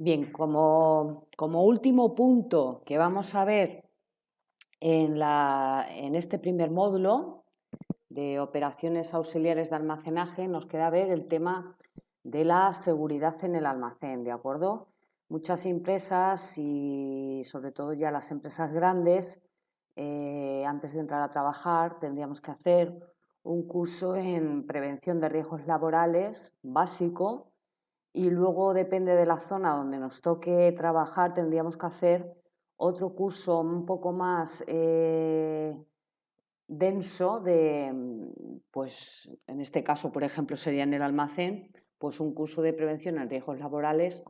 Bien, como último punto que vamos a ver en este primer módulo de operaciones auxiliares de almacenaje, nos queda ver el tema de la seguridad en el almacén, ¿de acuerdo? Muchas empresas y sobre todo ya las empresas grandes, antes de entrar a trabajar tendríamos que hacer un curso en prevención de riesgos laborales básico y luego depende de la zona donde nos toque trabajar, tendríamos que hacer otro curso un poco más denso pues en este caso, por ejemplo, sería en el almacén, pues un curso de prevención en riesgos laborales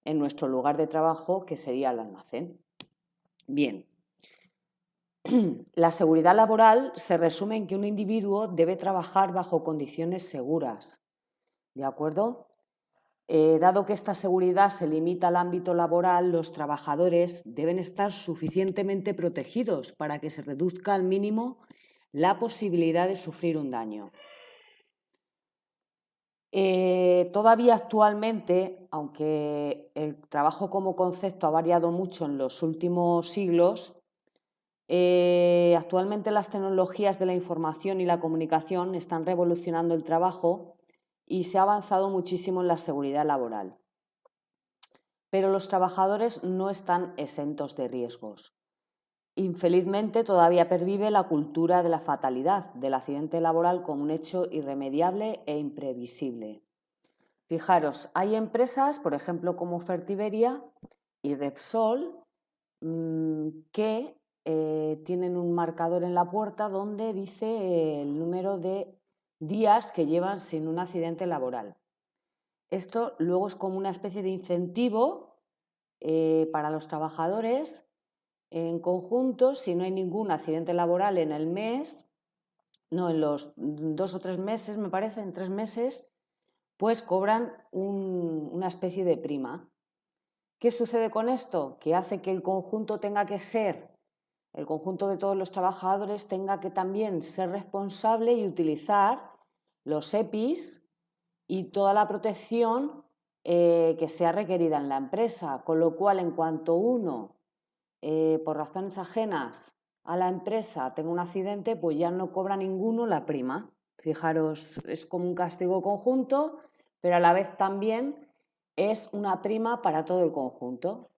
en nuestro lugar de trabajo, que sería el almacén. Bien, la seguridad laboral se resume en que un individuo debe trabajar bajo condiciones seguras, ¿de acuerdo? Dado que esta seguridad se limita al ámbito laboral, los trabajadores deben estar suficientemente protegidos para que se reduzca al mínimo la posibilidad de sufrir un daño. Todavía actualmente, aunque el trabajo como concepto ha variado mucho en los últimos siglos, actualmente las tecnologías de la información y la comunicación están revolucionando el trabajo y se ha avanzado muchísimo en la seguridad laboral. Pero los trabajadores no están exentos de riesgos. Infelizmente, todavía pervive la cultura de la fatalidad, del accidente laboral como un hecho irremediable e imprevisible. Fijaros, hay empresas, por ejemplo, como Fertiberia y Repsol, que tienen un marcador en la puerta donde dice el número de días que llevan sin un accidente laboral. Esto luego es como una especie de incentivo para los trabajadores en conjunto. Si no hay ningún accidente laboral en el mes, no, en los 2 o 3 meses, me parece, en 3 meses, pues cobran una especie de prima. ¿Qué sucede con esto? Que hace que el conjunto tenga que ser, el conjunto de todos los trabajadores tenga que también ser responsable y utilizar los EPIs y toda la protección que sea requerida en la empresa, con lo cual en cuanto uno, por razones ajenas a la empresa, tenga un accidente, pues ya no cobra ninguno la prima. Fijaros, es como un castigo conjunto, pero a la vez también es una prima para todo el conjunto.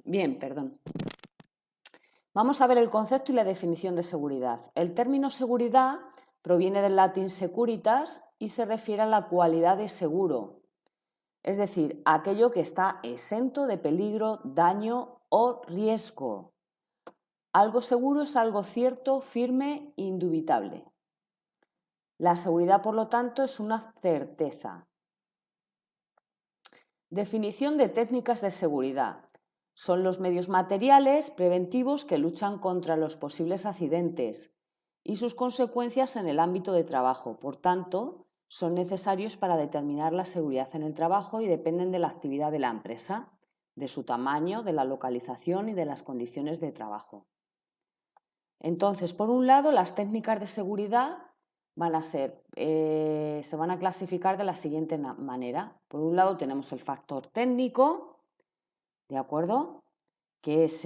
Bien, perdón. Vamos a ver el concepto y la definición de seguridad. El término seguridad proviene del latín securitas y se refiere a la cualidad de seguro, es decir, aquello que está exento de peligro, daño o riesgo. Algo seguro es algo cierto, firme e indubitable. La seguridad, por lo tanto, es una certeza. Definición de técnicas de seguridad. Son los medios materiales preventivos que luchan contra los posibles accidentes y sus consecuencias en el ámbito de trabajo. Por tanto, son necesarios para determinar la seguridad en el trabajo y dependen de la actividad de la empresa, de su tamaño, de la localización y de las condiciones de trabajo. Entonces, por un lado, las técnicas de seguridad se van a clasificar de la siguiente manera. Por un lado tenemos el factor técnico, ¿de acuerdo? Que es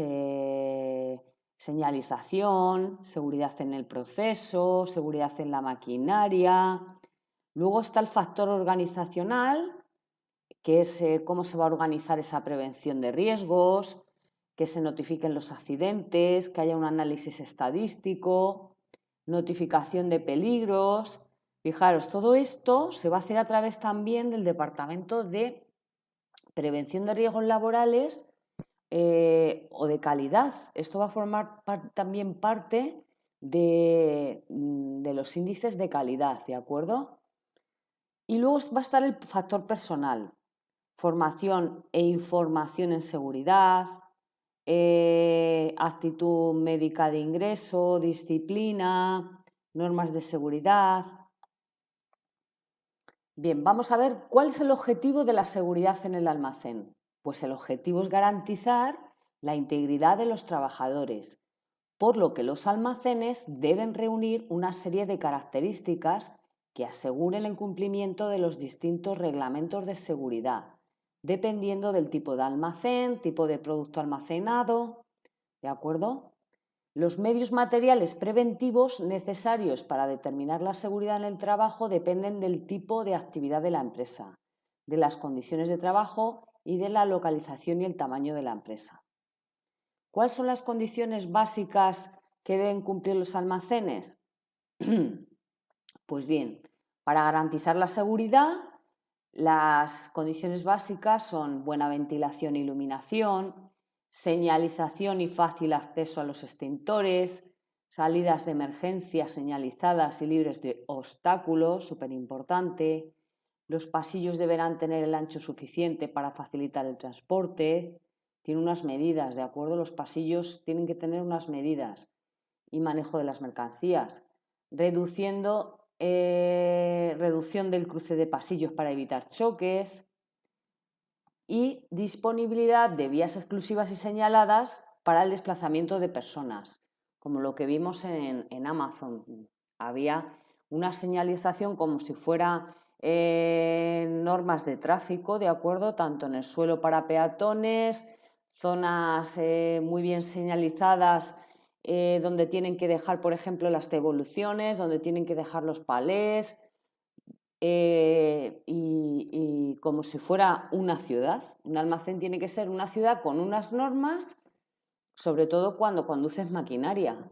señalización, seguridad en el proceso, seguridad en la maquinaria. Luego está el factor organizacional, que es cómo se va a organizar esa prevención de riesgos, que se notifiquen los accidentes, que haya un análisis estadístico, notificación de peligros. Fijaros, todo esto se va a hacer a través también del Departamento de Prevención de Riesgos Laborales o de calidad. Esto va a formar también parte de los índices de calidad, ¿de acuerdo? Y luego va a estar el factor personal, formación e información en seguridad, actitud médica de ingreso, disciplina, normas de seguridad. Bien, vamos a ver cuál es el objetivo de la seguridad en el almacén. Pues el objetivo es garantizar la integridad de los trabajadores, por lo que los almacenes deben reunir una serie de características que aseguren el cumplimiento de los distintos reglamentos de seguridad, dependiendo del tipo de almacén, tipo de producto almacenado, ¿de acuerdo? Los medios materiales preventivos necesarios para determinar la seguridad en el trabajo dependen del tipo de actividad de la empresa, de las condiciones de trabajo y de la localización y el tamaño de la empresa. ¿Cuáles son las condiciones básicas que deben cumplir los almacenes? Pues bien, para garantizar la seguridad, las condiciones básicas son buena ventilación e iluminación, señalización y fácil acceso a los extintores, salidas de emergencia señalizadas y libres de obstáculos, súper importante. Los pasillos deberán tener el ancho suficiente para facilitar el transporte. Tiene unas medidas, ¿de acuerdo? Los pasillos tienen que tener unas medidas y manejo de las mercancías, reducción del cruce de pasillos para evitar choques y disponibilidad de vías exclusivas y señaladas para el desplazamiento de personas, como lo que vimos en Amazon. Había una señalización como si fuera normas de tráfico, ¿de acuerdo? Tanto en el suelo para peatones, zonas muy bien señalizadas donde tienen que dejar, por ejemplo, las devoluciones, donde tienen que dejar los palés, y como si fuera una ciudad. Un almacén tiene que ser una ciudad con unas normas, sobre todo cuando conduces maquinaria.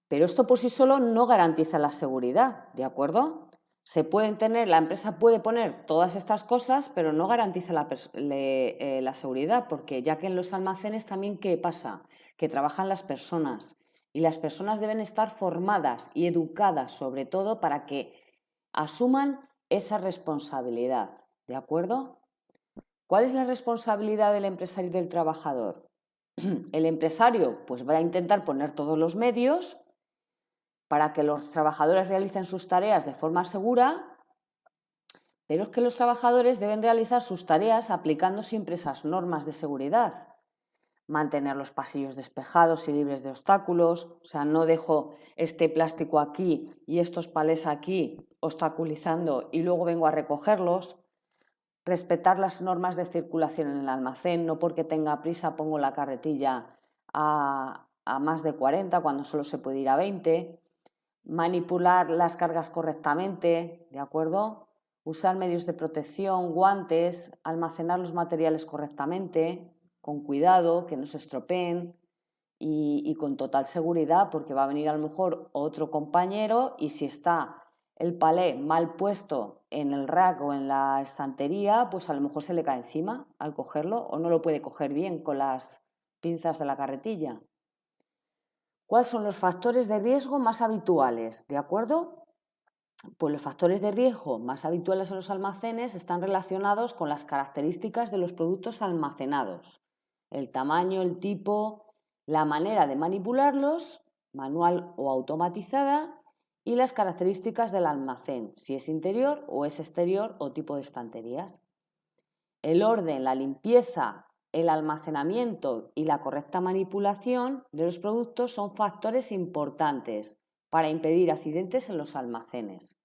Pero esto por sí solo no garantiza la seguridad, ¿de acuerdo? La empresa puede poner todas estas cosas, pero no garantiza la seguridad, porque ya que en los almacenes también, ¿qué pasa? Que trabajan las personas y las personas deben estar formadas y educadas, sobre todo, para que asuman esa responsabilidad, ¿de acuerdo? ¿Cuál es la responsabilidad del empresario y del trabajador? El empresario pues va a intentar poner todos los medios para que los trabajadores realicen sus tareas de forma segura, pero es que los trabajadores deben realizar sus tareas aplicando siempre esas normas de seguridad. Mantener los pasillos despejados y libres de obstáculos, o sea, no dejo este plástico aquí y estos palés aquí obstaculizando y luego vengo a recogerlos. Respetar las normas de circulación en el almacén, no porque tenga prisa pongo la carretilla a más de 40 cuando solo se puede ir a 20. Manipular las cargas correctamente, ¿de acuerdo? Usar medios de protección, guantes, almacenar los materiales correctamente, con cuidado, que no se estropeen y con total seguridad, porque va a venir a lo mejor otro compañero y si está el palé mal puesto en el rack o en la estantería, pues a lo mejor se le cae encima al cogerlo o no lo puede coger bien con las pinzas de la carretilla. ¿Cuáles son los factores de riesgo más habituales? ¿De acuerdo? Pues los factores de riesgo más habituales en los almacenes están relacionados con las características de los productos almacenados, el tamaño, el tipo, la manera de manipularlos, manual o automatizada, y las características del almacén, si es interior o es exterior o tipo de estanterías. El orden, la limpieza, el almacenamiento y la correcta manipulación de los productos son factores importantes para impedir accidentes en los almacenes.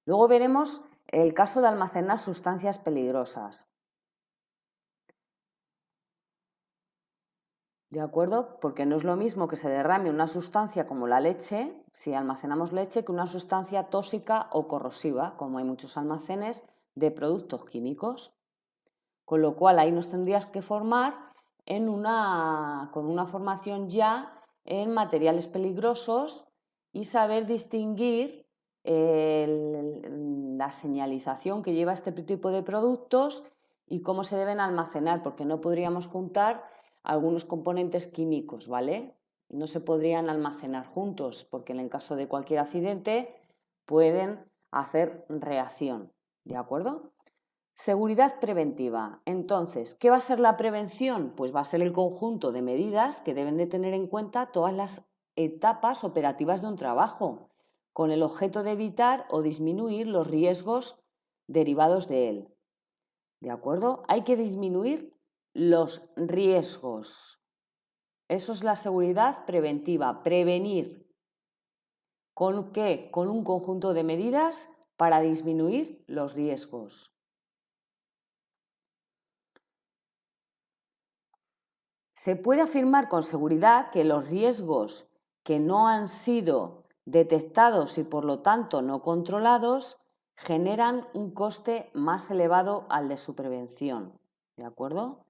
Luego veremos el caso de almacenar sustancias peligrosas. ¿De acuerdo? Porque no es lo mismo que se derrame una sustancia como la leche, si almacenamos leche, que una sustancia tóxica o corrosiva, como hay muchos almacenes de productos químicos. Con lo cual ahí nos tendrías que formar con una formación ya en materiales peligrosos y saber distinguir la señalización que lleva este tipo de productos y cómo se deben almacenar, porque no podríamos juntar algunos componentes químicos, ¿vale? No se podrían almacenar juntos, porque en el caso de cualquier accidente pueden hacer reacción, ¿de acuerdo? Seguridad preventiva. Entonces, ¿qué va a ser la prevención? Pues va a ser el conjunto de medidas que deben de tener en cuenta todas las etapas operativas de un trabajo, con el objeto de evitar o disminuir los riesgos derivados de él. ¿De acuerdo? Hay que disminuir los riesgos. Eso es la seguridad preventiva. Prevenir. ¿Con qué? Con un conjunto de medidas para disminuir los riesgos. Se puede afirmar con seguridad que los riesgos que no han sido detectados y por lo tanto no controlados generan un coste más elevado al de su prevención, ¿de acuerdo?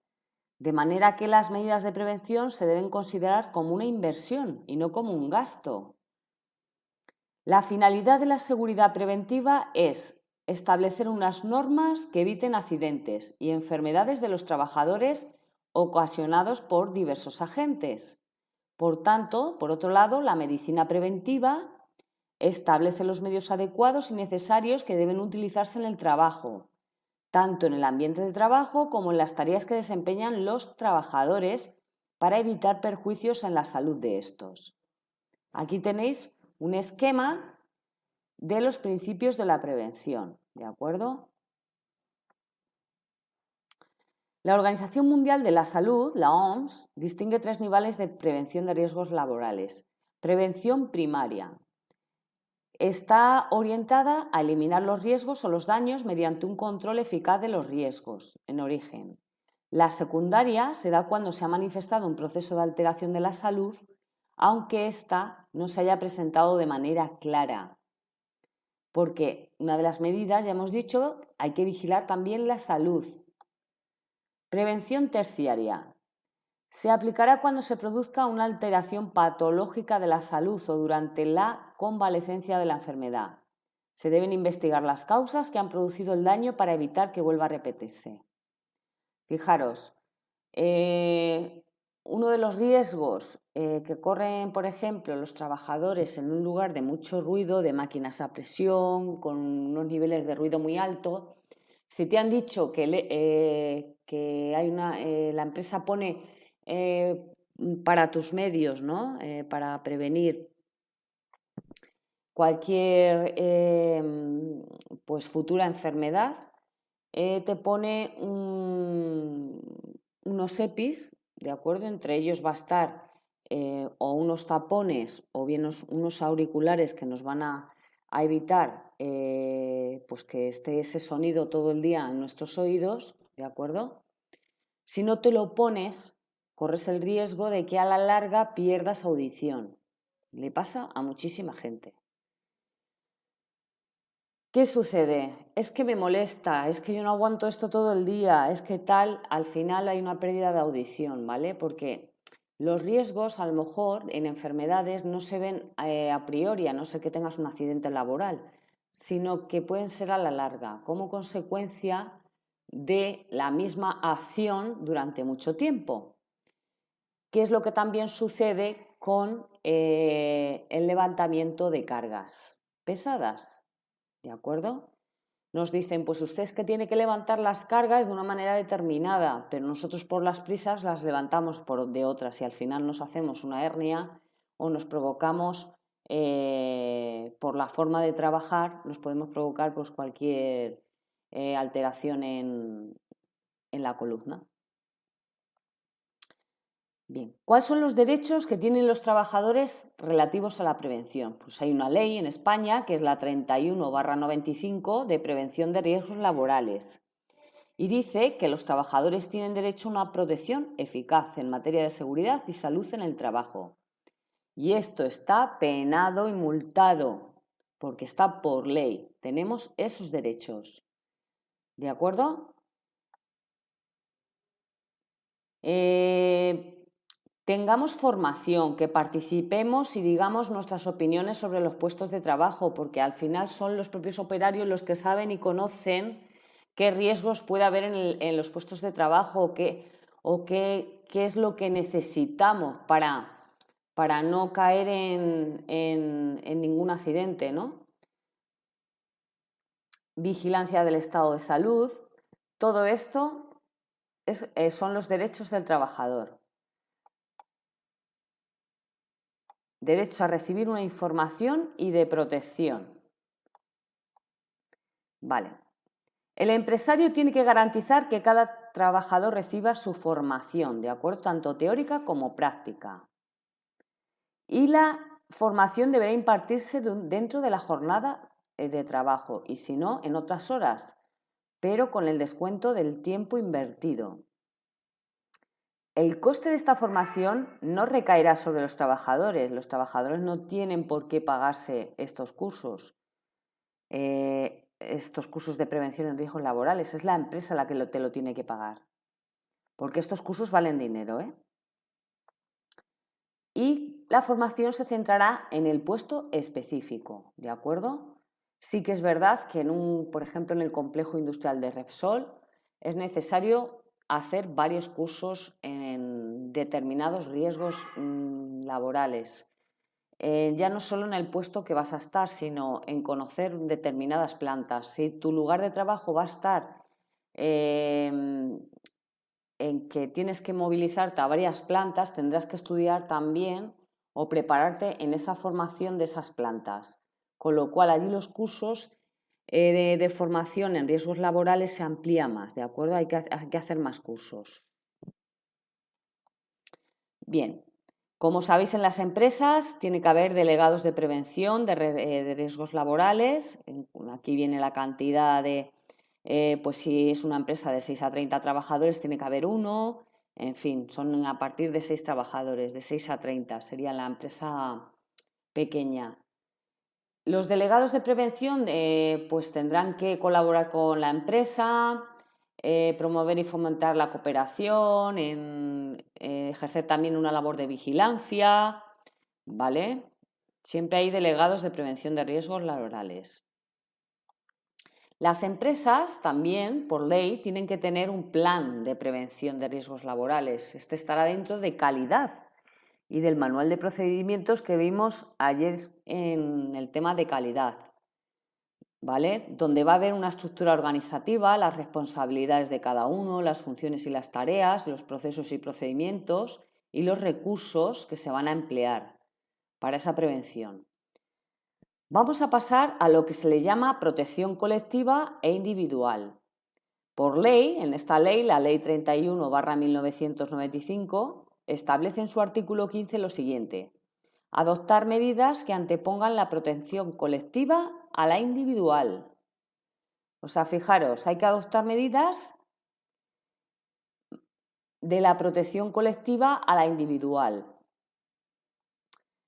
De manera que las medidas de prevención se deben considerar como una inversión y no como un gasto. La finalidad de la seguridad preventiva es establecer unas normas que eviten accidentes y enfermedades de los trabajadores ocasionados por diversos agentes. Por tanto, por otro lado, la medicina preventiva establece los medios adecuados y necesarios que deben utilizarse en el trabajo, tanto en el ambiente de trabajo como en las tareas que desempeñan los trabajadores para evitar perjuicios en la salud de estos. Aquí tenéis un esquema de los principios de la prevención, ¿de acuerdo? La Organización Mundial de la Salud, la OMS, distingue 3 niveles de prevención de riesgos laborales. Prevención primaria. Está orientada a eliminar los riesgos o los daños mediante un control eficaz de los riesgos en origen. La secundaria se da cuando se ha manifestado un proceso de alteración de la salud, aunque ésta no se haya presentado de manera clara. Porque una de las medidas, ya hemos dicho, hay que vigilar también la salud. Prevención terciaria. Se aplicará cuando se produzca una alteración patológica de la salud o durante la convalecencia de la enfermedad. Se deben investigar las causas que han producido el daño para evitar que vuelva a repetirse. Fijaros, uno de los riesgos que corren, por ejemplo, los trabajadores en un lugar de mucho ruido, de máquinas a presión, con unos niveles de ruido muy altos, si te han dicho que la empresa pone para tus medios, ¿no? Para prevenir cualquier pues futura enfermedad, te pone unos EPIs, ¿de acuerdo? Entre ellos va a estar o unos tapones o bien unos auriculares que nos van a evitar pues que esté ese sonido todo el día en nuestros oídos, ¿de acuerdo? Si no te lo pones, corres el riesgo de que a la larga pierdas audición. Le pasa a muchísima gente. ¿Qué sucede? Es que me molesta, es que yo no aguanto esto todo el día, es que tal, al final hay una pérdida de audición, ¿vale? Porque los riesgos, a lo mejor, en enfermedades no se ven a priori, a no ser que tengas un accidente laboral, sino que pueden ser a la larga, como consecuencia de la misma acción durante mucho tiempo. ¿Qué es lo que también sucede con el levantamiento de cargas pesadas? ¿De acuerdo? Nos dicen, pues usted es que tiene que levantar las cargas de una manera determinada, pero nosotros por las prisas las levantamos de otras y al final nos hacemos una hernia o nos provocamos, por la forma de trabajar, nos podemos provocar pues, cualquier alteración en la columna. Bien, ¿cuáles son los derechos que tienen los trabajadores relativos a la prevención? Pues hay una ley en España que es la 31/95 de prevención de riesgos laborales y dice que los trabajadores tienen derecho a una protección eficaz en materia de seguridad y salud en el trabajo. Y esto está penado y multado porque está por ley. Tenemos esos derechos. ¿De acuerdo? Tengamos formación, que participemos y digamos nuestras opiniones sobre los puestos de trabajo, porque al final son los propios operarios los que saben y conocen qué riesgos puede haber en los puestos de trabajo o qué es lo que necesitamos para no caer en ningún accidente, ¿no? Vigilancia del estado de salud, todo esto son los derechos del trabajador. Derecho a recibir una información y de protección. Vale. El empresario tiene que garantizar que cada trabajador reciba su formación, ¿de acuerdo? Tanto teórica como práctica. Y la formación deberá impartirse dentro de la jornada de trabajo y si no, en otras horas, pero con el descuento del tiempo invertido. El coste de esta formación no recaerá sobre los trabajadores no tienen por qué pagarse estos cursos de prevención en riesgos laborales, es la empresa la que te lo tiene que pagar, porque estos cursos valen dinero, ¿eh? Y la formación se centrará en el puesto específico, ¿de acuerdo? Sí que es verdad que por ejemplo, en el complejo industrial de Repsol es necesario hacer varios cursos en determinados riesgos laborales. Ya no solo en el puesto que vas a estar, sino en conocer determinadas plantas. Si tu lugar de trabajo va a estar en que tienes que movilizarte a varias plantas, tendrás que estudiar también o prepararte en esa formación de esas plantas. Con lo cual, allí los cursos de formación en riesgos laborales se amplían más, ¿de acuerdo? Hay que hacer más cursos. Bien, como sabéis, en las empresas tiene que haber delegados de prevención de riesgos laborales. Aquí viene la cantidad de, pues si es una empresa de 6 a 30 trabajadores, tiene que haber uno. En fin, son a partir de 6 trabajadores, de 6 a 30, sería la empresa pequeña. Los delegados de prevención pues tendrán que colaborar con la empresa, promover y fomentar la cooperación, ejercer también una labor de vigilancia, ¿vale? Siempre hay delegados de prevención de riesgos laborales. Las empresas también, por ley, tienen que tener un plan de prevención de riesgos laborales. Este estará dentro de calidad y del manual de procedimientos que vimos ayer en el tema de calidad, ¿vale? Donde va a haber una estructura organizativa, las responsabilidades de cada uno, las funciones y las tareas, los procesos y procedimientos y los recursos que se van a emplear para esa prevención. Vamos a pasar a lo que se le llama protección colectiva e individual. Por ley, en esta ley, la Ley 31/1995, establece en su artículo 15 lo siguiente: adoptar medidas que antepongan la protección colectiva a la individual. O sea, fijaros, hay que adoptar medidas de la protección colectiva a la individual.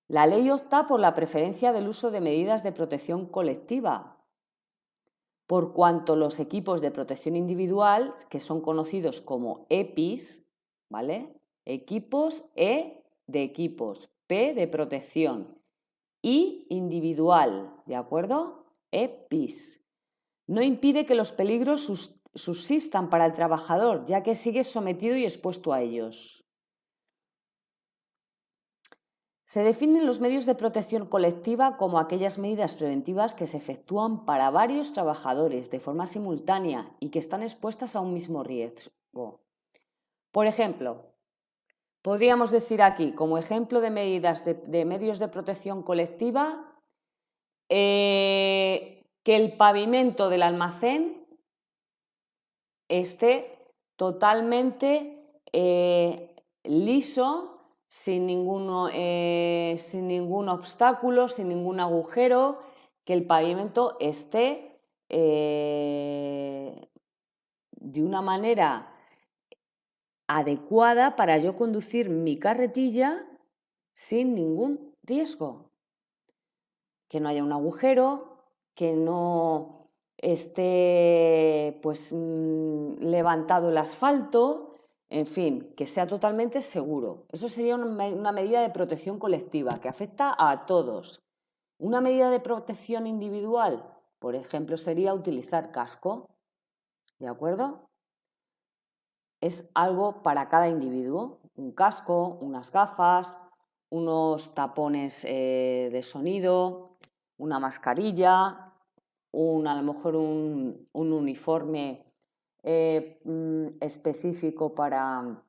La ley opta por la preferencia del uso de medidas de protección colectiva, por cuanto los equipos de protección individual, que son conocidos como EPIs, ¿vale? Equipos de equipos, P de protección y individual, ¿de acuerdo? EPIs. No impide que los peligros subsistan para el trabajador, ya que sigue sometido y expuesto a ellos. Se definen los medios de protección colectiva como aquellas medidas preventivas que se efectúan para varios trabajadores de forma simultánea y que están expuestas a un mismo riesgo. Por ejemplo, podríamos decir aquí, como ejemplo de medidas de medios de protección colectiva, que el pavimento del almacén esté totalmente liso, sin ningún obstáculo, sin ningún agujero, que el pavimento esté de una manera adecuada para yo conducir mi carretilla sin ningún riesgo. Que no haya un agujero, que no esté pues levantado el asfalto, en fin, que sea totalmente seguro. Eso sería una medida de protección colectiva que afecta a todos. Una medida de protección individual, por ejemplo, sería utilizar casco, ¿de acuerdo? Es algo para cada individuo, un casco, unas gafas, unos tapones de sonido, una mascarilla, a lo mejor un uniforme específico para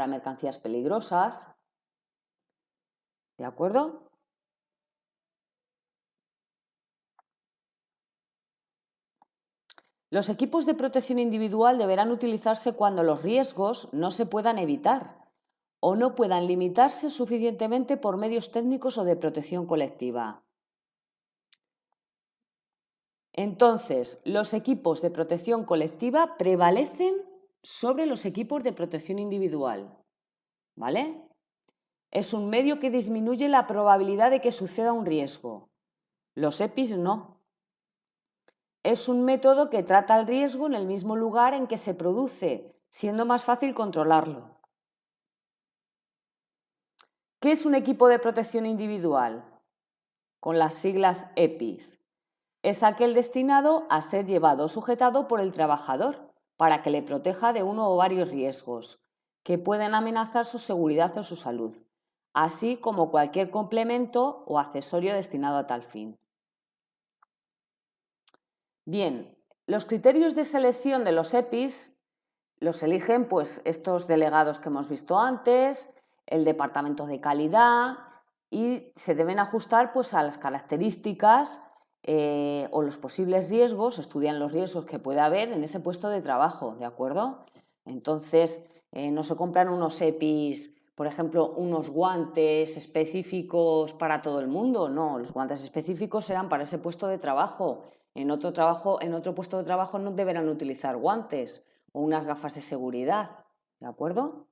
mercancías peligrosas, ¿de acuerdo? Los equipos de protección individual deberán utilizarse cuando los riesgos no se puedan evitar o no puedan limitarse suficientemente por medios técnicos o de protección colectiva. Entonces, los equipos de protección colectiva prevalecen sobre los equipos de protección individual, ¿vale? Es un medio que disminuye la probabilidad de que suceda un riesgo. Los EPIs no. Es un método que trata el riesgo en el mismo lugar en que se produce, siendo más fácil controlarlo. ¿Qué es un equipo de protección individual? Con las siglas EPIs. Es aquel destinado a ser llevado o sujetado por el trabajador para que le proteja de uno o varios riesgos que pueden amenazar su seguridad o su salud, así como cualquier complemento o accesorio destinado a tal fin. Bien, los criterios de selección de los EPIs los eligen pues, estos delegados que hemos visto antes, el departamento de calidad, y se deben ajustar pues, a las características o los posibles riesgos, estudian los riesgos que puede haber en ese puesto de trabajo, ¿de acuerdo? Entonces, no se compran unos EPIs, por ejemplo, unos guantes específicos para todo el mundo, no, los guantes específicos serán para ese puesto de trabajo. En otro puesto de trabajo no deberán utilizar guantes o unas gafas de seguridad, ¿de acuerdo?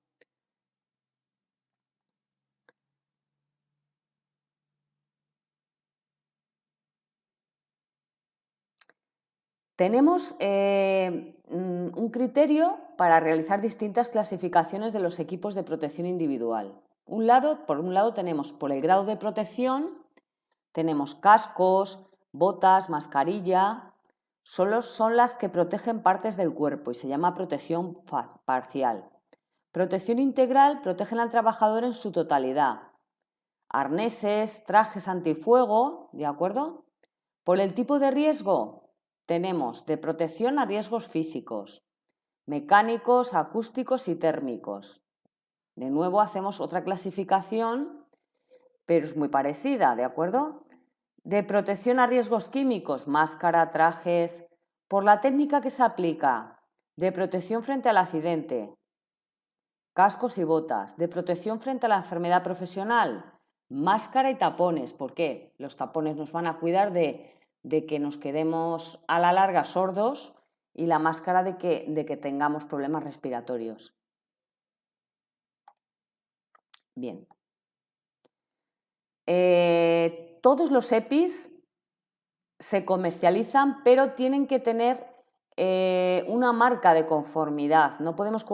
Tenemos un criterio para realizar distintas clasificaciones de los equipos de protección individual. Por un lado tenemos por el grado de protección, tenemos cascos, botas, mascarilla, solo son las que protegen partes del cuerpo y se llama protección parcial. Protección integral protegen al trabajador en su totalidad. Arneses, trajes antifuego, ¿de acuerdo? Por el tipo de riesgo, tenemos de protección a riesgos físicos, mecánicos, acústicos y térmicos. De nuevo hacemos otra clasificación, pero es muy parecida, ¿de acuerdo? De protección a riesgos químicos, máscara, trajes. Por la técnica que se aplica, de protección frente al accidente, cascos y botas. De protección frente a la enfermedad profesional, máscara y tapones. ¿Por qué? Los tapones nos van a cuidar de que nos quedemos a la larga sordos y la máscara de que tengamos problemas respiratorios. Bien. Todos los EPIs se comercializan, pero tienen que tener una marca de conformidad. No podemos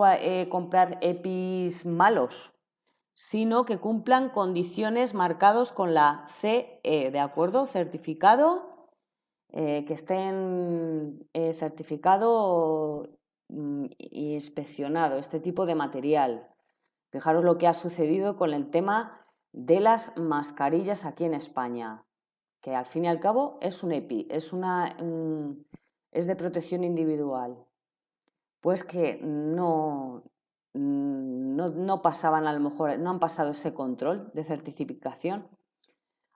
comprar EPIs malos, sino que cumplan condiciones marcados con la CE, ¿de acuerdo? Certificado, que estén certificado y inspeccionado este tipo de material. Fijaros lo que ha sucedido con el tema de las mascarillas aquí en España, que al fin y al cabo es un EPI, es de protección individual. Pues que no pasaban, a lo mejor, no han pasado ese control de certificación.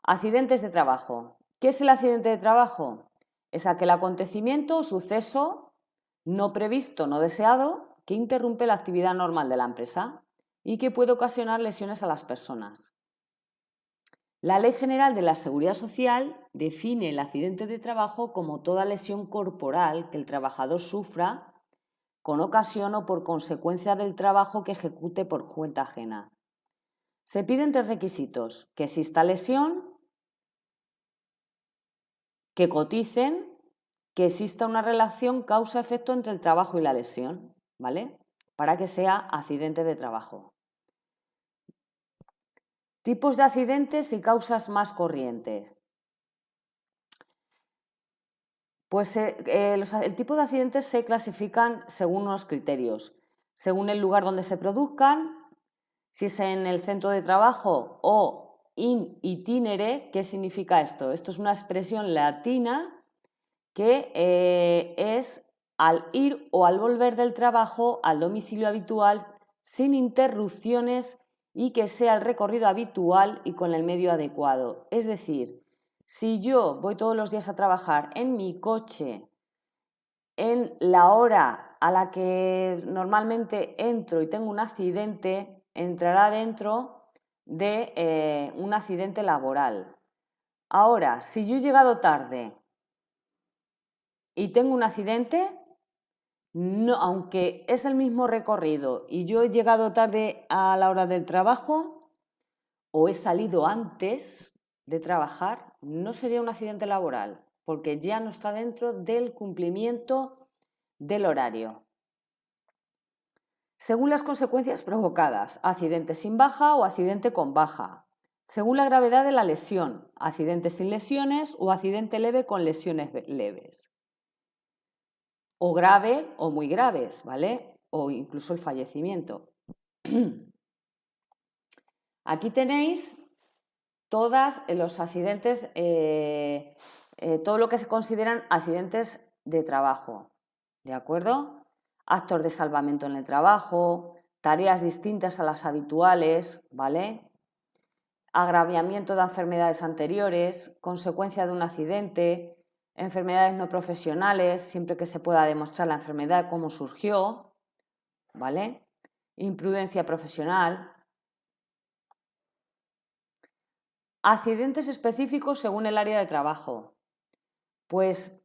Accidentes de trabajo. ¿Qué es el accidente de trabajo? Es aquel acontecimiento o suceso no previsto, no deseado, que interrumpe la actividad normal de la empresa y que puede ocasionar lesiones a las personas. La Ley General de la Seguridad Social define el accidente de trabajo como toda lesión corporal que el trabajador sufra con ocasión o por consecuencia del trabajo que ejecute por cuenta ajena. Se piden 3 requisitos: que exista lesión, que coticen, que exista una relación causa-efecto entre el trabajo y la lesión, ¿vale? Para que sea accidente de trabajo. Tipos de accidentes y causas más corrientes. Pues el tipo de accidentes se clasifican según unos criterios, según el lugar donde se produzcan, si es en el centro de trabajo o in itinere. ¿Qué significa esto? Esto es una expresión latina que es al ir o al volver del trabajo al domicilio habitual sin interrupciones y que sea el recorrido habitual y con el medio adecuado. Es decir, si yo voy todos los días a trabajar en mi coche en la hora a la que normalmente entro y tengo un accidente, entrará dentro de un accidente laboral. Ahora, si yo he llegado tarde y tengo un accidente, no, aunque es el mismo recorrido y yo he llegado tarde a la hora del trabajo o he salido antes de trabajar, no sería un accidente laboral, porque ya no está dentro del cumplimiento del horario. Según las consecuencias provocadas, accidente sin baja o accidente con baja. Según la gravedad de la lesión, accidente sin lesiones o accidente leve con lesiones leves. O grave o muy graves, ¿vale? O incluso el fallecimiento. Aquí tenéis todos los accidentes, todo lo que se consideran accidentes de trabajo, ¿de acuerdo? Actos de salvamento en el trabajo, tareas distintas a las habituales, ¿vale? Agraviamiento de enfermedades anteriores, consecuencia de un accidente, enfermedades no profesionales, siempre que se pueda demostrar la enfermedad, cómo surgió, ¿vale? Imprudencia profesional. Accidentes específicos según el área de trabajo. Pues,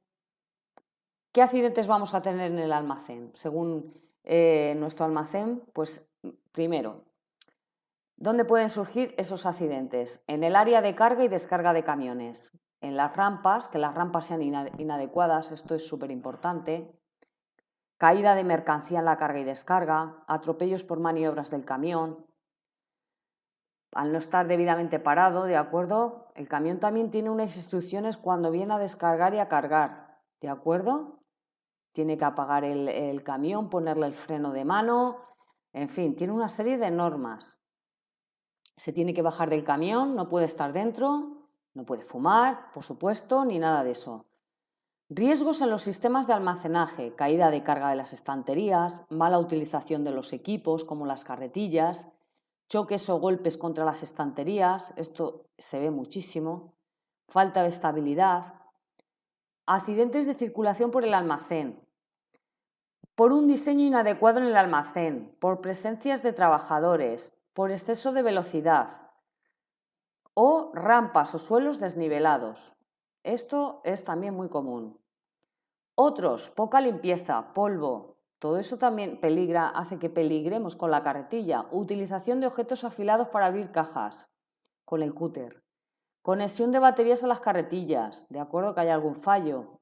¿qué accidentes vamos a tener en el almacén? Según nuestro almacén, pues primero, ¿dónde pueden surgir esos accidentes? En el área de carga y descarga de camiones. En las rampas, que las rampas sean inadecuadas, esto es súper importante. Caída de mercancía en la carga y descarga, atropellos por maniobras del camión. Al no estar debidamente parado, ¿de acuerdo? El camión también tiene unas instrucciones cuando viene a descargar y a cargar, ¿de acuerdo? Tiene que apagar el camión, ponerle el freno de mano, en fin, tiene una serie de normas. Se tiene que bajar del camión, no puede estar dentro, no puede fumar, por supuesto, ni nada de eso. Riesgos en los sistemas de almacenaje, caída de carga de las estanterías, mala utilización de los equipos como las carretillas, choques o golpes contra las estanterías, esto se ve muchísimo, falta de estabilidad, accidentes de circulación por el almacén, por un diseño inadecuado en el almacén, por presencias de trabajadores, por exceso de velocidad o rampas o suelos desnivelados. Esto es también muy común. Otros, poca limpieza, polvo, todo eso también hace que peligremos con la carretilla. Utilización de objetos afilados para abrir cajas con el cúter. Conexión de baterías a las carretillas, de acuerdo que haya algún fallo.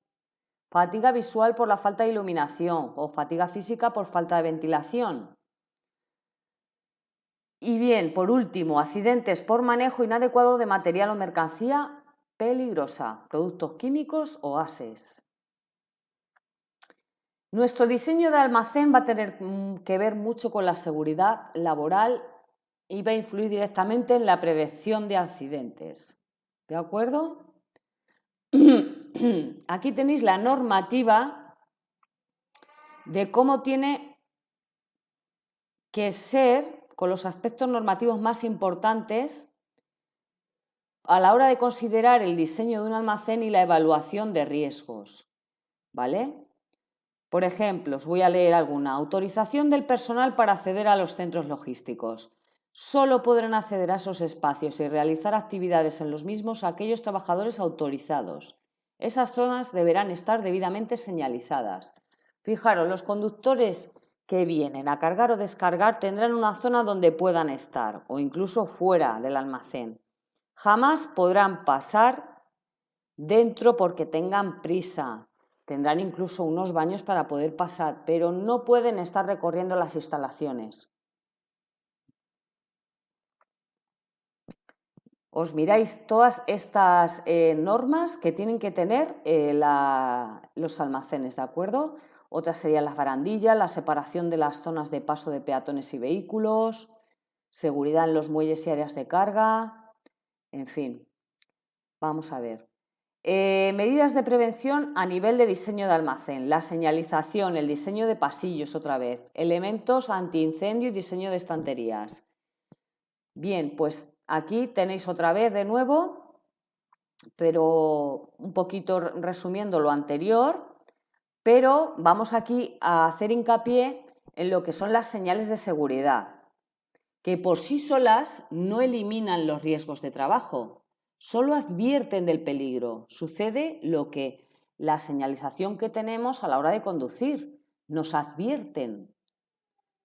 Fatiga visual por la falta de iluminación o fatiga física por falta de ventilación. Y bien, por último, accidentes por manejo inadecuado de material o mercancía peligrosa, productos químicos o gases. Nuestro diseño de almacén va a tener que ver mucho con la seguridad laboral y va a influir directamente en la prevención de accidentes. ¿De acuerdo? Aquí tenéis la normativa de cómo tiene que ser, con los aspectos normativos más importantes, a la hora de considerar el diseño de un almacén y la evaluación de riesgos. ¿Vale? Por ejemplo, os voy a leer alguna. Autorización del personal para acceder a los centros logísticos. Solo podrán acceder a esos espacios y realizar actividades en los mismos aquellos trabajadores autorizados. Esas zonas deberán estar debidamente señalizadas. Fijaros, los conductores que vienen a cargar o descargar tendrán una zona donde puedan estar o incluso fuera del almacén. Jamás podrán pasar dentro porque tengan prisa. Tendrán incluso unos baños para poder pasar, pero no pueden estar recorriendo las instalaciones. Os miráis todas estas normas que tienen que tener los almacenes, ¿de acuerdo? Otras serían las barandillas, la separación de las zonas de paso de peatones y vehículos, seguridad en los muelles y áreas de carga, en fin. Vamos a ver. Medidas de prevención a nivel de diseño de almacén, la señalización, el diseño de pasillos otra vez, elementos antiincendio y diseño de estanterías. Bien, pues aquí tenéis otra vez de nuevo, pero un poquito resumiendo lo anterior, pero vamos aquí a hacer hincapié en lo que son las señales de seguridad, que por sí solas no eliminan los riesgos de trabajo. Solo advierten del peligro. Sucede lo que la señalización que tenemos a la hora de conducir. Nos advierten,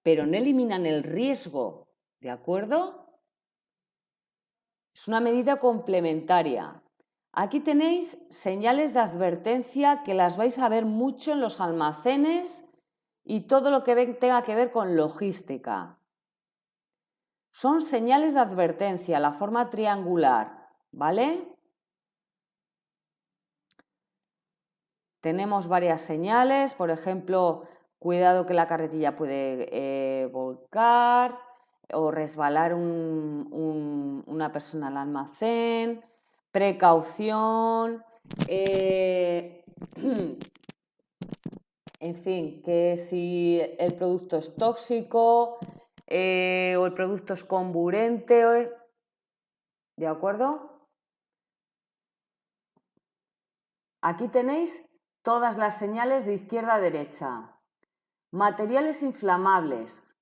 pero no eliminan el riesgo, ¿de acuerdo? Es una medida complementaria. Aquí tenéis señales de advertencia que las vais a ver mucho en los almacenes y todo lo que tenga que ver con logística. Son señales de advertencia, la forma triangular, ¿vale? Tenemos varias señales, por ejemplo, cuidado que la carretilla puede volcar o resbalar una persona al almacén, precaución, en fin, que si el producto es tóxico o el producto es comburente, ¿de acuerdo? Aquí tenéis todas las señales de izquierda a derecha. Materiales inflamables,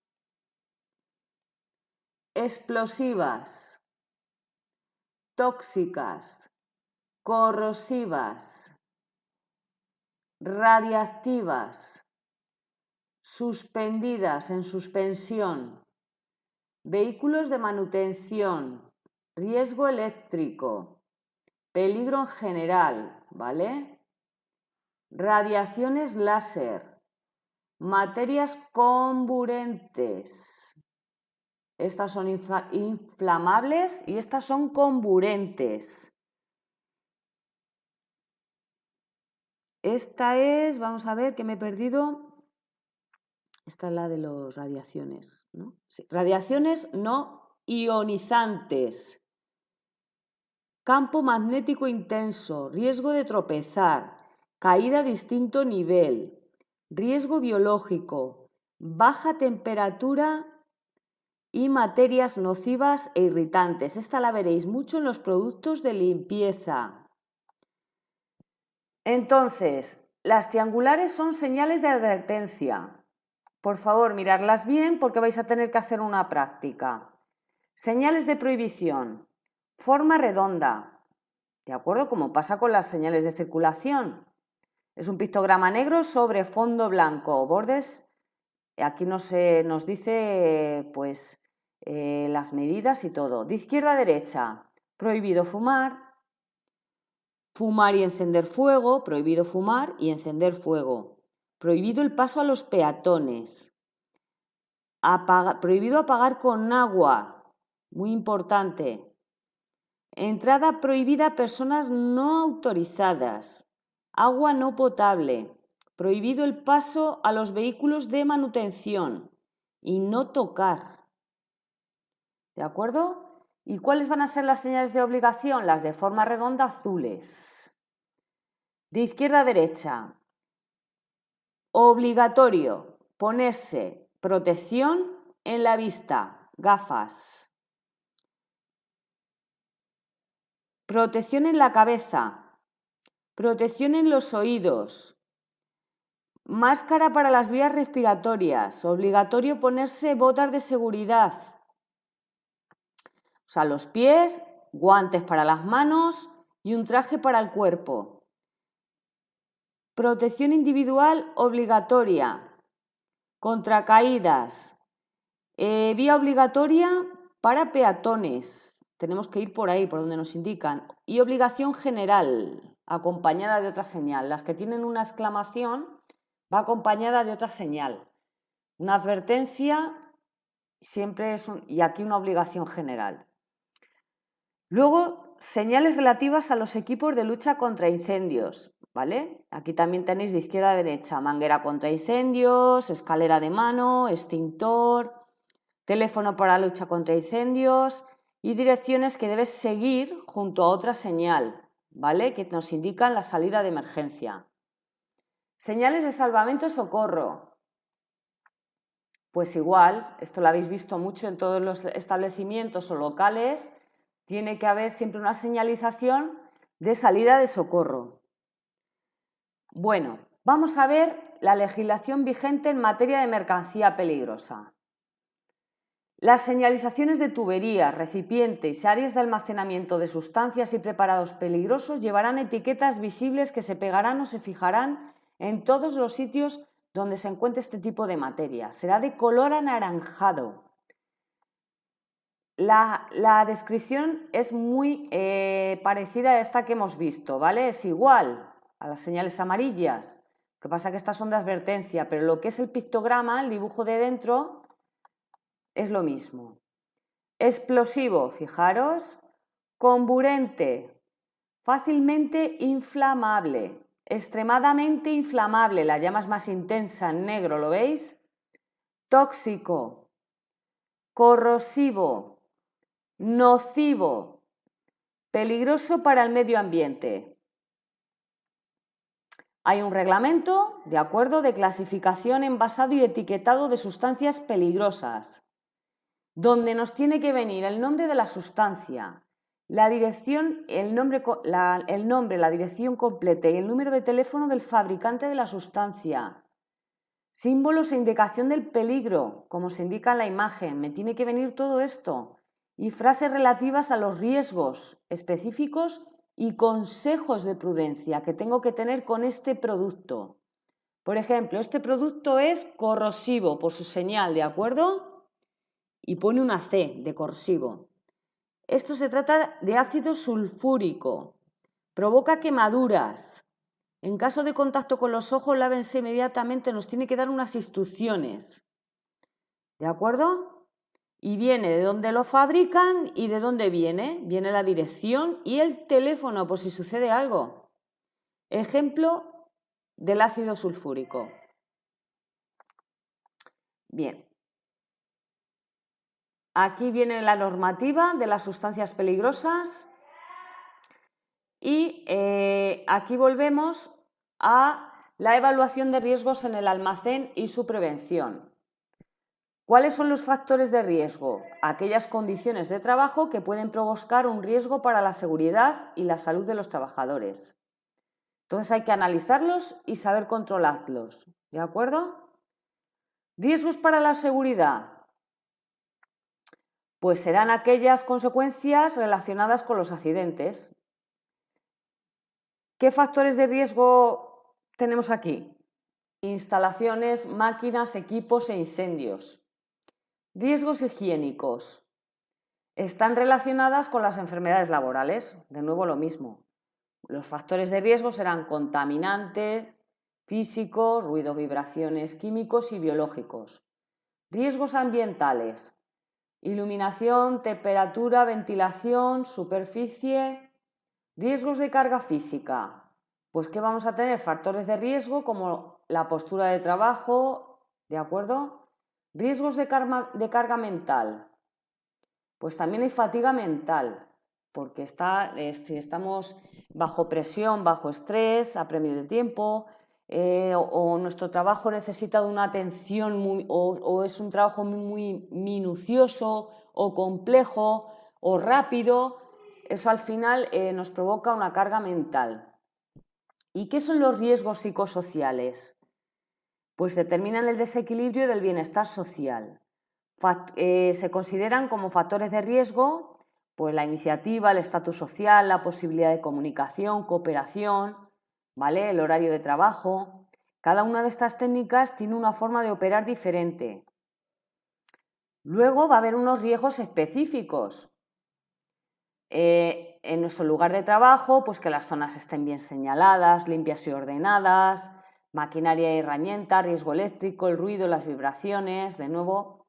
explosivas, tóxicas, corrosivas, radiactivas, suspendidas en suspensión, vehículos de manutención, riesgo eléctrico, peligro en general, ¿vale? Radiaciones láser, materias comburentes. Estas son inflamables y estas son comburentes. Esta es, vamos a ver, que me he perdido. Esta es la de las radiaciones, ¿no? Sí. Radiaciones no ionizantes. Campo magnético intenso, riesgo de tropezar, caída a distinto nivel, riesgo biológico, baja temperatura y materias nocivas e irritantes. Esta la veréis mucho en los productos de limpieza. Entonces, las triangulares son señales de advertencia. Por favor, miradlas bien porque vais a tener que hacer una práctica. Señales de prohibición. Forma redonda. ¿De acuerdo? Como pasa con las señales de circulación. Es un pictograma negro sobre fondo blanco. Bordes. Aquí nos dice pues las medidas y todo. De izquierda a derecha. Prohibido fumar. Fumar y encender fuego, prohibido fumar y encender fuego. Prohibido el paso a los peatones. Prohibido apagar con agua, muy importante. Entrada prohibida a personas no autorizadas. Agua no potable. Prohibido el paso a los vehículos de manutención y no tocar. ¿De acuerdo? ¿Y cuáles van a ser las señales de obligación? Las de forma redonda azules. De izquierda a derecha. Obligatorio ponerse protección en la vista, gafas. Protección en la cabeza. Protección en los oídos. Máscara para las vías respiratorias. Obligatorio ponerse botas de seguridad. O sea, los pies, guantes para las manos y un traje para el cuerpo. Protección individual obligatoria. Contra caídas. Vía obligatoria para peatones. Tenemos que ir por ahí, por donde nos indican. Y obligación general, acompañada de otra señal. Las que tienen una exclamación va acompañada de otra señal. Una advertencia siempre es y aquí una obligación general. Luego, señales relativas a los equipos de lucha contra incendios, ¿vale? Aquí también tenéis de izquierda a derecha manguera contra incendios, escalera de mano, extintor, teléfono para lucha contra incendios y direcciones que debes seguir junto a otra señal, ¿vale? Que nos indican la salida de emergencia. Señales de salvamento y socorro. Pues igual, esto lo habéis visto mucho en todos los establecimientos o locales, tiene que haber siempre una señalización de salida de socorro. Bueno, vamos a ver la legislación vigente en materia de mercancía peligrosa. Las señalizaciones de tuberías, recipientes y áreas de almacenamiento de sustancias y preparados peligrosos llevarán etiquetas visibles que se pegarán o se fijarán en todos los sitios donde se encuentre este tipo de materia. Será de color anaranjado. La descripción es muy parecida a esta que hemos visto, ¿vale? Es igual a las señales amarillas. Lo que pasa es que estas son de advertencia, pero lo que es el pictograma, el dibujo de dentro, es lo mismo. Explosivo, fijaros. Comburente, fácilmente inflamable. Extremadamente inflamable, la llama es más intensa en negro, ¿lo veis? Tóxico, corrosivo, nocivo, peligroso para el medio ambiente. Hay un reglamento, de acuerdo, de clasificación, envasado y etiquetado de sustancias peligrosas, donde nos tiene que venir el nombre de la sustancia, la dirección, el nombre, la dirección completa y el número de teléfono del fabricante de la sustancia, símbolos e indicación del peligro, como se indica en la imagen, me tiene que venir todo esto, y frases relativas a los riesgos específicos y consejos de prudencia que tengo que tener con este producto. Por ejemplo, este producto es corrosivo por su señal, ¿de acuerdo? Y pone una C de corrosivo. Esto se trata de ácido sulfúrico. Provoca quemaduras. En caso de contacto con los ojos, lávense inmediatamente. Nos tiene que dar unas instrucciones. ¿De acuerdo? Y viene de dónde lo fabrican y de dónde viene. Viene la dirección y el teléfono por si sucede algo. Ejemplo del ácido sulfúrico. Bien. Aquí viene la normativa de las sustancias peligrosas y aquí volvemos a la evaluación de riesgos en el almacén y su prevención. ¿Cuáles son los factores de riesgo? Aquellas condiciones de trabajo que pueden provocar un riesgo para la seguridad y la salud de los trabajadores. Entonces hay que analizarlos y saber controlarlos. ¿De acuerdo? Riesgos para la seguridad. Pues serán aquellas consecuencias relacionadas con los accidentes. ¿Qué factores de riesgo tenemos aquí? Instalaciones, máquinas, equipos e incendios. Riesgos higiénicos. Están relacionadas con las enfermedades laborales. De nuevo lo mismo. Los factores de riesgo serán contaminantes, físicos, ruido, vibraciones, químicos y biológicos. Riesgos ambientales. Iluminación, temperatura, ventilación, superficie. Riesgos de carga física. Pues ¿qué vamos a tener? Factores de riesgo como la postura de trabajo, ¿de acuerdo? Riesgos de carga mental. Pues también hay fatiga mental, porque si estamos bajo presión, bajo estrés, apremio de tiempo, o nuestro trabajo necesita de una atención o es un trabajo muy minucioso o complejo o rápido, eso al final nos provoca una carga mental. ¿Y qué son los riesgos psicosociales? Pues determinan el desequilibrio del bienestar social. Se consideran como factores de riesgo pues la iniciativa, el estatus social, la posibilidad de comunicación, cooperación, ¿vale? El horario de trabajo. Cada una de estas técnicas tiene una forma de operar diferente. Luego va a haber unos riesgos específicos. En nuestro lugar de trabajo, pues que las zonas estén bien señaladas, limpias y ordenadas, maquinaria y herramientas, riesgo eléctrico, el ruido, las vibraciones, de nuevo,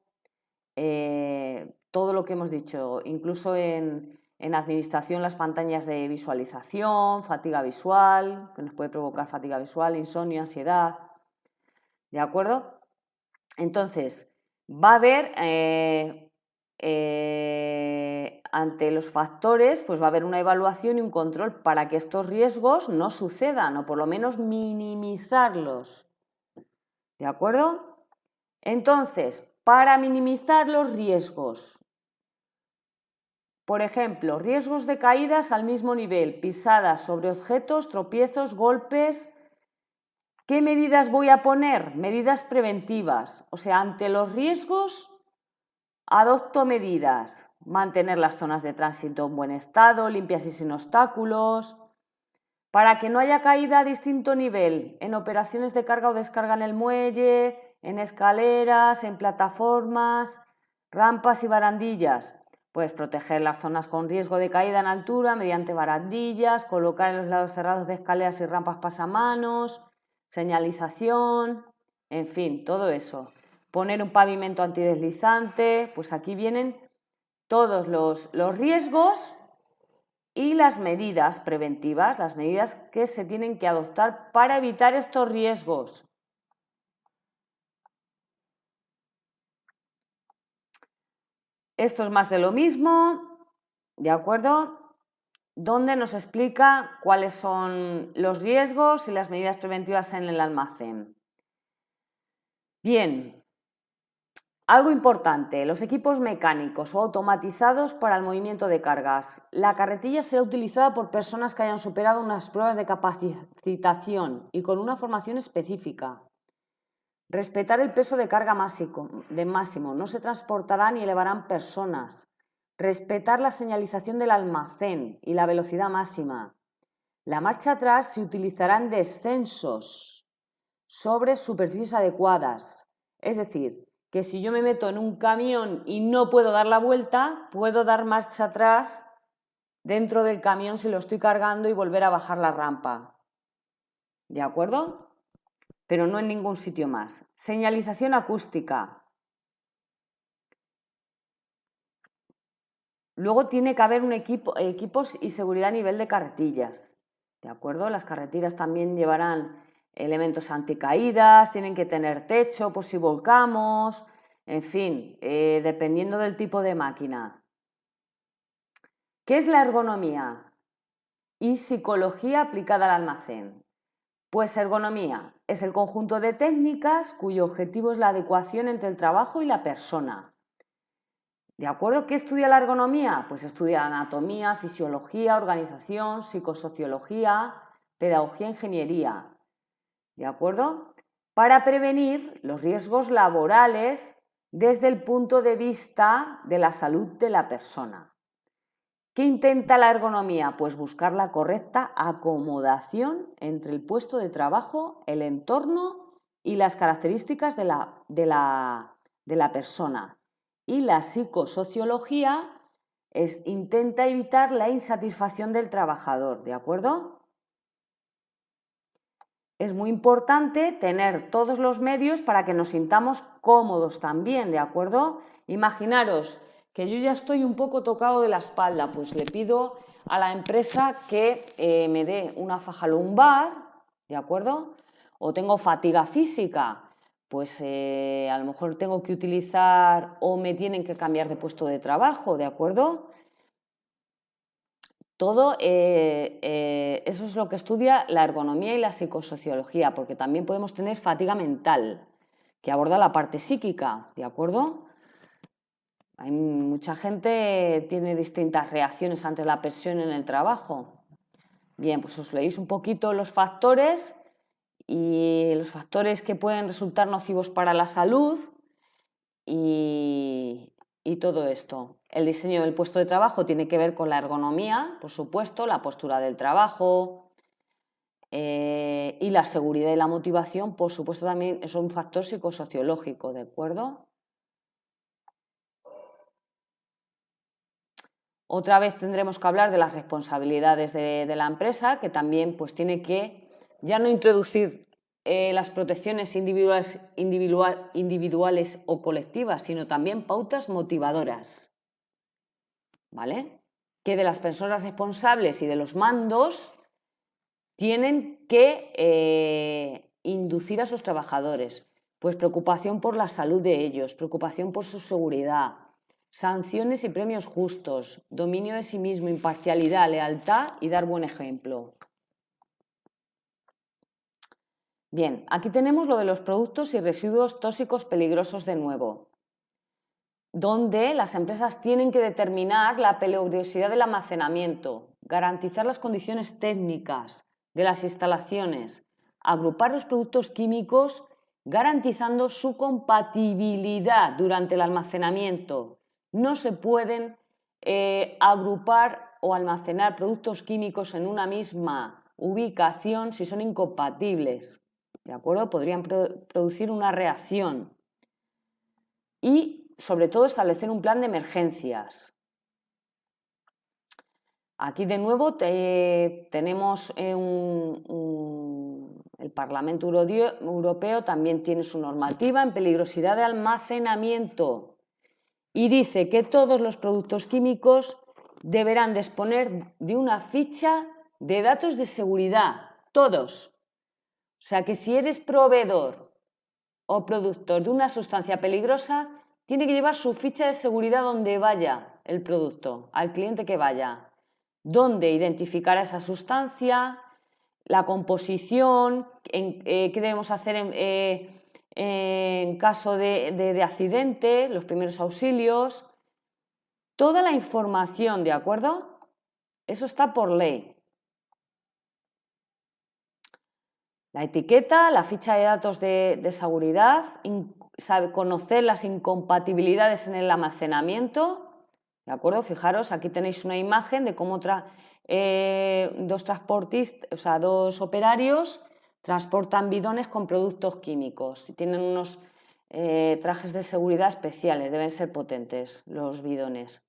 todo lo que hemos dicho, incluso en administración las pantallas de visualización, fatiga visual, que nos puede provocar fatiga visual, insomnio, ansiedad, ¿de acuerdo? Entonces, va a haber, ante los factores, pues va a haber una evaluación y un control para que estos riesgos no sucedan o por lo menos minimizarlos, ¿de acuerdo? Entonces, para minimizar los riesgos, por ejemplo, riesgos de caídas al mismo nivel, pisadas sobre objetos, tropiezos, golpes. ¿Qué medidas voy a poner? Medidas preventivas. O sea, ante los riesgos Adopto medidas. Mantener las zonas de tránsito en buen estado, limpias y sin obstáculos. Para que no haya caída a distinto nivel en operaciones de carga o descarga en el muelle, en escaleras, en plataformas, rampas y barandillas. Pues proteger las zonas con riesgo de caída en altura mediante barandillas, colocar en los lados cerrados de escaleras y rampas pasamanos, señalización, en fin, todo eso. Poner un pavimento antideslizante, pues aquí vienen todos los riesgos y las medidas preventivas, las medidas que se tienen que adoptar para evitar estos riesgos. Esto es más de lo mismo, ¿de acuerdo? Donde nos explica cuáles son los riesgos y las medidas preventivas en el almacén. Bien, algo importante, los equipos mecánicos o automatizados para el movimiento de cargas. La carretilla será utilizada por personas que hayan superado unas pruebas de capacitación y con una formación específica. Respetar el peso de carga máximo. No se transportarán ni elevarán personas. Respetar la señalización del almacén y la velocidad máxima. La marcha atrás se utilizará en descensos sobre superficies adecuadas. Es decir, que si yo me meto en un camión y no puedo dar la vuelta, puedo dar marcha atrás dentro del camión si lo estoy cargando y volver a bajar la rampa. ¿De acuerdo? Pero no en ningún sitio más. Señalización acústica. Luego tiene que haber equipos y seguridad a nivel de carretillas. ¿De acuerdo? Las carretillas también llevarán elementos anticaídas, tienen que tener techo por si volcamos, en fin, dependiendo del tipo de máquina. ¿Qué es la ergonomía y psicología aplicada al almacén? Pues ergonomía es el conjunto de técnicas cuyo objetivo es la adecuación entre el trabajo y la persona. ¿De acuerdo? ¿Qué estudia la ergonomía? Pues estudia anatomía, fisiología, organización, psicosociología, pedagogía, ingeniería. ¿De acuerdo? Para prevenir los riesgos laborales desde el punto de vista de la salud de la persona. ¿Qué intenta la ergonomía? Pues buscar la correcta acomodación entre el puesto de trabajo, el entorno y las características de la persona. Y la psicosociología intenta evitar la insatisfacción del trabajador, ¿de acuerdo? Es muy importante tener todos los medios para que nos sintamos cómodos también, ¿de acuerdo? Imaginaros que yo ya estoy un poco tocado de la espalda, pues le pido a la empresa que me dé una faja lumbar, ¿de acuerdo? O tengo fatiga física, pues a lo mejor tengo que utilizar o me tienen que cambiar de puesto de trabajo, ¿de acuerdo? Todo eso es lo que estudia la ergonomía y la psicosociología, porque también podemos tener fatiga mental, que aborda la parte psíquica, ¿de acuerdo? Hay mucha gente tiene distintas reacciones ante la presión en el trabajo. Bien, pues os leéis un poquito los factores y los factores que pueden resultar nocivos para la salud y todo esto. El diseño del puesto de trabajo tiene que ver con la ergonomía, por supuesto, la postura del trabajo y la seguridad y la motivación, por supuesto, también es un factor psicosociológico, ¿de acuerdo? Otra vez tendremos que hablar de las responsabilidades de la empresa, que también pues, tiene que ya no introducir las protecciones individuales o colectivas, sino también pautas motivadoras, ¿vale? Que de las personas responsables y de los mandos tienen que inducir a sus trabajadores, pues preocupación por la salud de ellos, preocupación por su seguridad, sanciones y premios justos, dominio de sí mismo, imparcialidad, lealtad y dar buen ejemplo. Bien, aquí tenemos lo de los productos y residuos tóxicos peligrosos de nuevo, donde las empresas tienen que determinar la peligrosidad del almacenamiento, garantizar las condiciones técnicas de las instalaciones, agrupar los productos químicos garantizando su compatibilidad durante el almacenamiento. No se pueden agrupar o almacenar productos químicos en una misma ubicación si son incompatibles, ¿de acuerdo? Podrían producir una reacción. Y, sobre todo, establecer un plan de emergencias. Aquí, de nuevo, tenemos el Parlamento Europeo también tiene su normativa en peligrosidad de almacenamiento y dice que todos los productos químicos deberán disponer de una ficha de datos de seguridad, todos. O sea que si eres proveedor o productor de una sustancia peligrosa, tiene que llevar su ficha de seguridad donde vaya el producto, al cliente que vaya, donde identificará esa sustancia, la composición, qué debemos hacer en caso de accidente, los primeros auxilios, toda la información, ¿de acuerdo? Eso está por ley. La etiqueta, la ficha de datos de seguridad, conocer las incompatibilidades en el almacenamiento, ¿de acuerdo? Fijaros, aquí tenéis una imagen de cómo dos operarios transportan bidones con productos químicos y tienen unos trajes de seguridad especiales, deben ser potentes los bidones.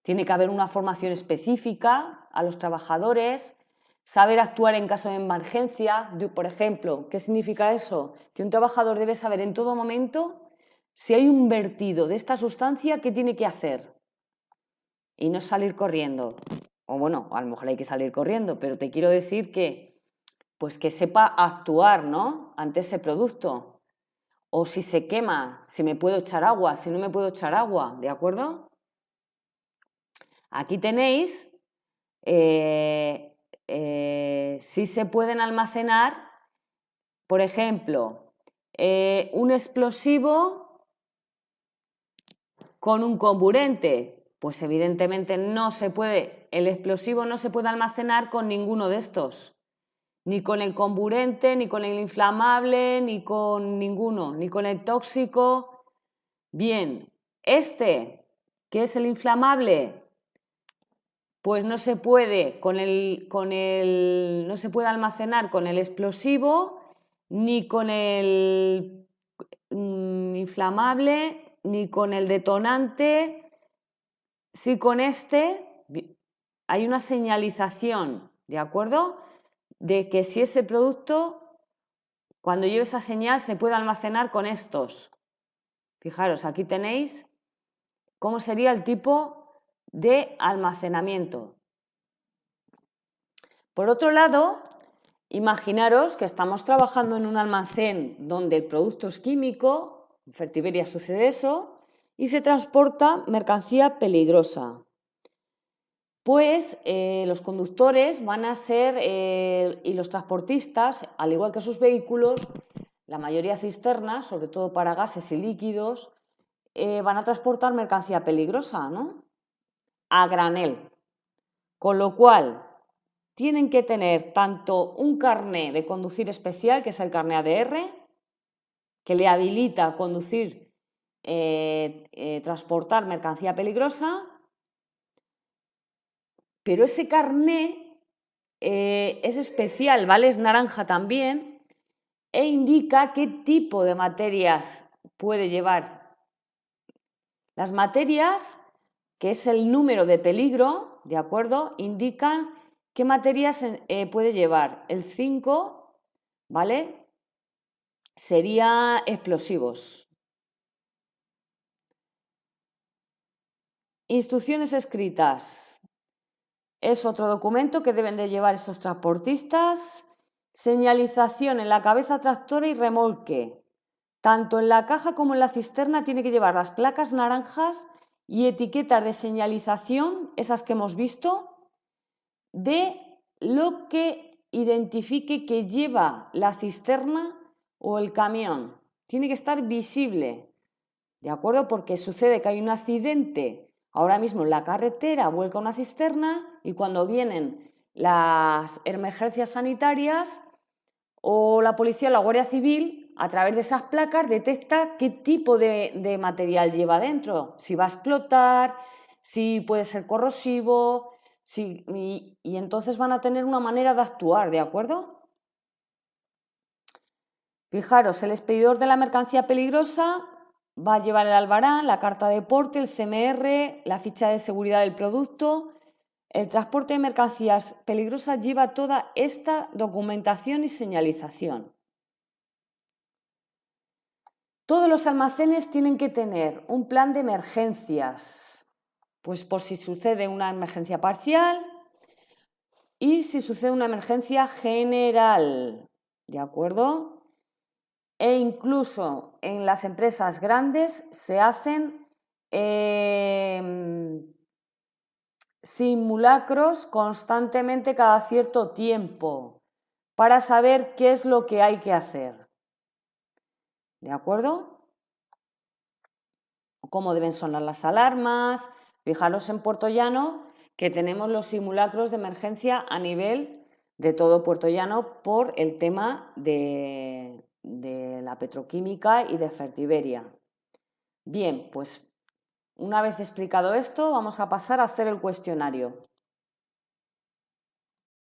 Tiene que haber una formación específica a los trabajadores, saber actuar en caso de emergencia. Por ejemplo, ¿qué significa eso? Que un trabajador debe saber en todo momento si hay un vertido de esta sustancia, ¿qué tiene que hacer? Y no salir corriendo. O bueno, a lo mejor hay que salir corriendo, pero te quiero decir que sepa actuar, ¿no?, ante ese producto. O si se quema, si me puedo echar agua, si no me puedo echar agua, ¿de acuerdo? Aquí tenéis si se pueden almacenar, por ejemplo, un explosivo con un comburente. Pues evidentemente no se puede, el explosivo no se puede almacenar con ninguno de estos. Ni con el comburente, ni con el inflamable, ni con ninguno, ni con el tóxico. Bien, que es el inflamable, pues no se puede no se puede almacenar con el explosivo, ni con el inflamable, ni con el detonante. Sí, con hay una señalización, ¿de acuerdo?, de que si ese producto, cuando lleve esa señal, se puede almacenar con estos. Fijaros, aquí tenéis cómo sería el tipo de almacenamiento. Por otro lado, imaginaros que estamos trabajando en un almacén donde el producto es químico, en Fertiberia sucede eso, y se transporta mercancía peligrosa. Pues los conductores van a ser, y los transportistas, al igual que sus vehículos, la mayoría cisternas, sobre todo para gases y líquidos, van a transportar mercancía peligrosa, ¿no?, a granel. Con lo cual, tienen que tener tanto un carné de conducir especial, que es el carné ADR, que le habilita a conducir, transportar mercancía peligrosa, pero ese carné es especial, ¿vale? Es naranja también, e indica qué tipo de materias puede llevar. Las materias, que es el número de peligro, ¿de acuerdo?, indican qué materias puede llevar. El 5, ¿vale?, sería explosivos. Instrucciones escritas. Es otro documento que deben de llevar esos transportistas. Señalización en la cabeza tractora y remolque. Tanto en la caja como en la cisterna tiene que llevar las placas naranjas y etiquetas de señalización, esas que hemos visto, de lo que identifique que lleva la cisterna o el camión. Tiene que estar visible, ¿de acuerdo? Porque sucede que hay un accidente ahora mismo en la carretera, vuelca una cisterna y cuando vienen las emergencias sanitarias o la policía o la Guardia Civil, a través de esas placas, detecta qué tipo de material lleva dentro, si va a explotar, si puede ser corrosivo, y entonces van a tener una manera de actuar, ¿de acuerdo? Fijaros, el expedidor de la mercancía peligrosa va a llevar el albarán, la carta de porte, el CMR, la ficha de seguridad del producto. El transporte de mercancías peligrosas lleva toda esta documentación y señalización. Todos los almacenes tienen que tener un plan de emergencias, pues por si sucede una emergencia parcial y si sucede una emergencia general, ¿de acuerdo? E incluso en las empresas grandes se hacen simulacros constantemente cada cierto tiempo para saber qué es lo que hay que hacer. ¿De acuerdo? Cómo deben sonar las alarmas. Fijaros en Puerto Llano que tenemos los simulacros de emergencia a nivel de todo Puerto Llano por el tema de la petroquímica y de Fertiberia. Bien, pues una vez explicado esto, vamos a pasar a hacer el cuestionario.